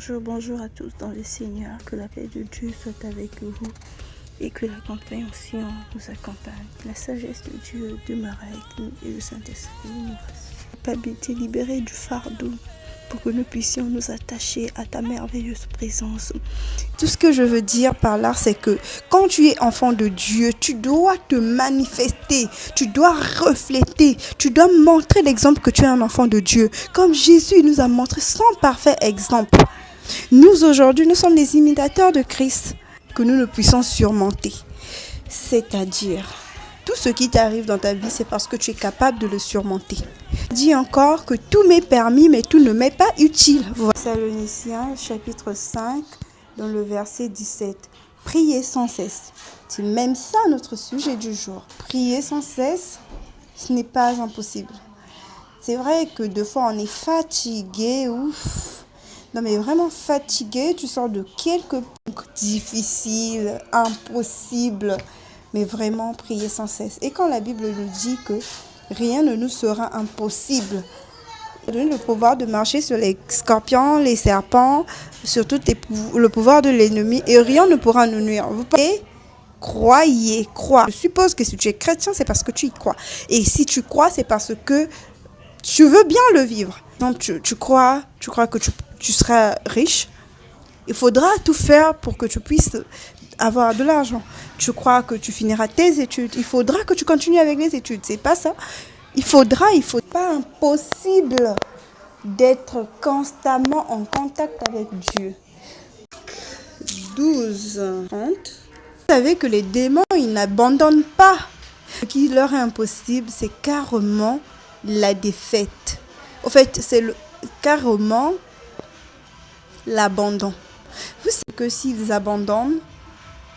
Bonjour à tous dans le Seigneur. Que la paix de Dieu soit avec vous et que la compréhension nous accompagne. La sagesse de Dieu demeure avec nous et le Saint-Esprit nous rassure. Capacité libérée du fardeau pour que nous puissions nous attacher à ta merveilleuse présence. Tout ce que je veux dire par là, c'est que quand tu es enfant de Dieu, tu dois te manifester, tu dois refléter, tu dois montrer l'exemple que tu es un enfant de Dieu. Comme Jésus nous a montré son parfait exemple. Nous aujourd'hui, nous sommes des imitateurs de Christ que nous ne puissions surmonter. C'est-à-dire, tout ce qui t'arrive dans ta vie, c'est parce que tu es capable de le surmonter. Dit encore que tout m'est permis, mais tout ne m'est pas utile. Thessaloniciens, chapitre 5, dans le verset 17. Priez sans cesse. C'est même ça notre sujet du jour. Prier sans cesse, ce n'est pas impossible. C'est vrai que deux fois on est fatigué, ouf. Non mais vraiment fatigué, tu sors de quelque difficile, impossible. Mais vraiment prier sans cesse. Et quand la Bible nous dit que rien ne nous sera impossible, donne le pouvoir de marcher sur les scorpions, les serpents, sur tout le pouvoir de l'ennemi, et rien ne pourra nous nuire. Vous croyez. Je suppose que si tu es chrétien, c'est parce que tu y crois. Et si tu crois, c'est parce que tu veux bien le vivre. Donc tu crois que tu seras riche. Il faudra tout faire pour que tu puisses avoir de l'argent. Tu crois que tu finiras tes études. Il faudra que tu continues avec les études. C'est pas ça. Il faut pas impossible d'être constamment en contact avec Dieu. 12. Vous savez que les démons, ils n'abandonnent pas. Ce qui leur est impossible, c'est carrément la défaite. En fait, c'est carrément l'abandon. Vous savez que s'ils abandonnent,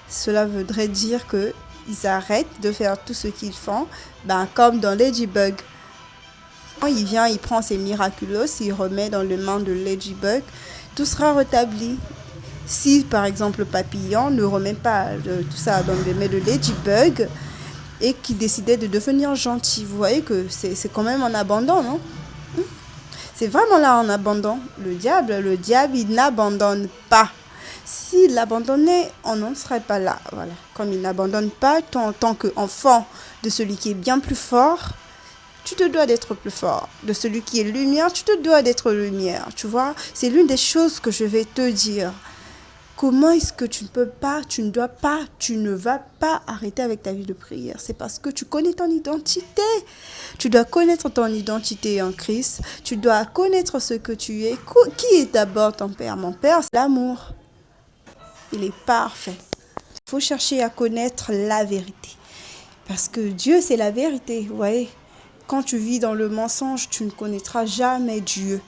cela voudrait dire qu'ils arrêtent de faire tout ce qu'ils font, comme dans Ladybug. Il vient, il prend ses miraculous, il remet dans les mains de Ladybug, tout sera rétabli. Si par exemple le papillon ne remet pas tout ça dans les mains de Ladybug et qui décidait de devenir gentil, vous voyez que c'est quand même en abandon, non? C'est vraiment là en abandon. Le diable, il n'abandonne pas. S'il abandonnait, on n'en serait pas là. Voilà. Comme il n'abandonne pas, toi en tant qu'enfant de celui qui est bien plus fort, tu te dois d'être plus fort. De celui qui est lumière, tu te dois d'être lumière. Tu vois, c'est l'une des choses que je vais te dire. Comment est-ce que tu ne vas pas arrêter avec ta vie de prière? C'est parce que tu connais ton identité. Tu dois connaître ton identité en Christ. Tu dois connaître ce que tu es. Qui est d'abord ton Père? Mon Père, c'est l'amour. Il est parfait. Il faut chercher à connaître la vérité. Parce que Dieu, c'est la vérité. Vous voyez, quand tu vis dans le mensonge, tu ne connaîtras jamais Dieu.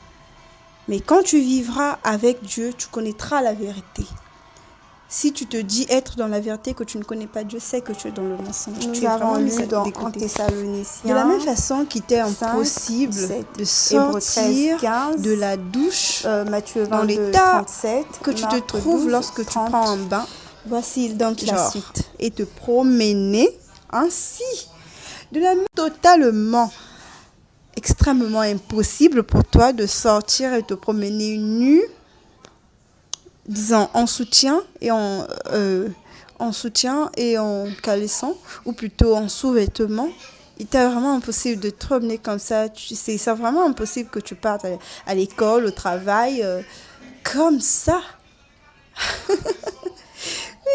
Mais quand tu vivras avec Dieu, tu connaîtras la vérité. Si tu te dis être dans la vérité que tu ne connais pas Dieu, c'est que tu es dans le mensonge. Nous avons lu dans Thessaloniciens. De la même façon qu'il était impossible de sortir de la douche dans l'état que tu te trouves lorsque tu prends un bain. Voici donc la suite. Et te promener ainsi. De la même totalement extrêmement impossible pour toi de sortir et te promener nu, disons en soutien et en caleçon, ou plutôt en sous-vêtements. Il est vraiment impossible de te promener comme ça. C'est vraiment impossible que tu partes à l'école, au travail, comme ça. Oui,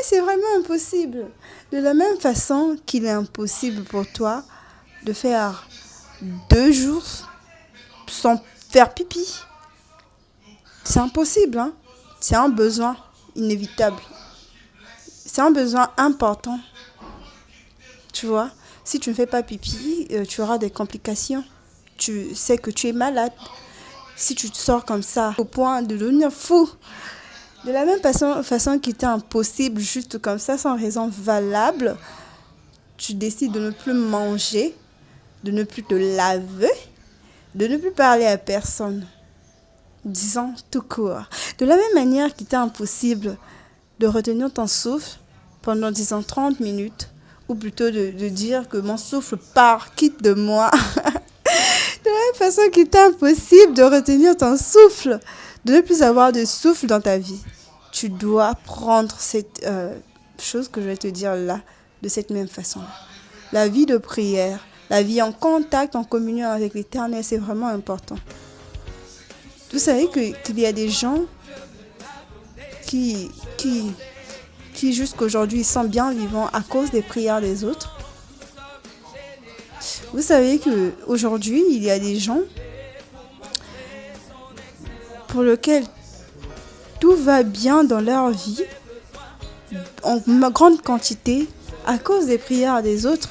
c'est vraiment impossible. De la même façon qu'il est impossible pour toi de faire 2 jours sans faire pipi. C'est impossible, hein? C'est un besoin inévitable. C'est un besoin important. Tu vois, si tu ne fais pas pipi, tu auras des complications. Tu sais que tu es malade. Si tu te sors comme ça, au point de devenir fou. De la même façon qu'il était impossible, juste comme ça, sans raison valable, tu décides de ne plus manger, de ne plus te laver, de ne plus parler à personne. Disons tout court. De la même manière qu'il était impossible de retenir ton souffle pendant, disons, 30 minutes, ou plutôt de dire que mon souffle part, quitte de moi. De la même façon qu'il était impossible de retenir ton souffle de ne plus avoir de souffle dans ta vie, tu dois prendre cette chose que je vais te dire là, de cette même façon-là. La vie de prière, la vie en contact, en communion avec l'Éternel, c'est vraiment important. Vous savez qu'il y a des gens qui jusqu'aujourd'hui sont bien vivants à cause des prières des autres. Vous savez qu'aujourd'hui, il y a des gens pour lesquels tout va bien dans leur vie, en grande quantité, à cause des prières des autres.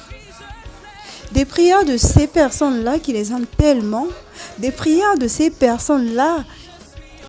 Des prières de ces personnes-là qui les aiment tellement, des prières de ces personnes-là